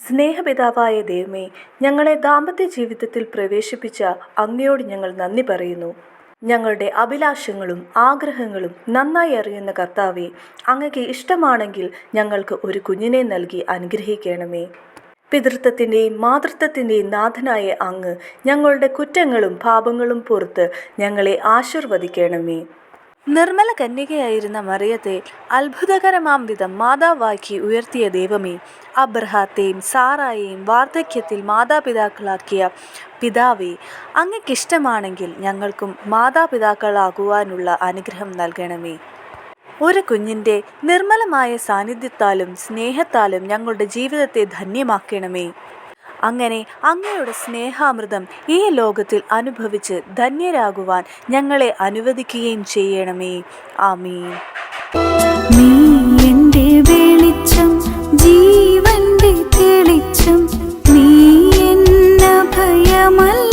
സ്നേഹപിതാവായ ദൈവമേ, ഞങ്ങളെ ദാമ്പത്യ ജീവിതത്തിൽ പ്രവേശിപ്പിച്ച അങ്ങയോട് ഞങ്ങൾ നന്ദി പറയുന്നു. ഞങ്ങളുടെ അഭിലാഷങ്ങളും ആഗ്രഹങ്ങളും നന്നായി അറിയുന്ന കർത്താവേ, അങ്ങയ്ക്ക് ഇഷ്ടമാണെങ്കിൽ ഞങ്ങൾക്ക് ഒരു കുഞ്ഞിനെ നൽകി അനുഗ്രഹിക്കണമേ. പിതൃത്വത്തിൻ്റെയും മാതൃത്വത്തിൻ്റെയും നാഥനായ അങ്ങ് ഞങ്ങളുടെ കുറ്റങ്ങളും പാപങ്ങളും പുറത്ത് ഞങ്ങളെ ആശീർവദിക്കണമേ. നിർമ്മല കന്യകയായിരുന്ന മറിയത്തെ അത്ഭുതകരമാം വിധം മാതാവാക്കി ഉയർത്തിയ ദൈവമേ, അബ്രഹാത്തെയും സാറായെയും വാർദ്ധക്യത്തിൽ മാതാപിതാക്കളാക്കിയ പിതാവേ, അങ്ങയ്ക്കിഷ്ടമാണെങ്കിൽ ഞങ്ങൾക്കും മാതാപിതാക്കളാകുവാനുള്ള അനുഗ്രഹം നൽകണമേ. ഒരു കുഞ്ഞിൻ്റെ നിർമ്മലമായ സാന്നിധ്യത്താലും സ്നേഹത്താലും ഞങ്ങളുടെ ജീവിതത്തെ ധന്യമാക്കണമേ. അങ്ങനെ അങ്ങയുടെ സ്നേഹാമൃതം ഈ ലോകത്തിൽ അനുഭവിച്ച് ധന്യരാകുവാൻ ഞങ്ങളെ അനുവദിക്കുകയും ചെയ്യണമേ. ആമീൻ. നീ എൻ്റെ വെളിച്ചം, ജീവന്റെ തെളിച്ചം, നീ എന്ന ഭയമല്ല.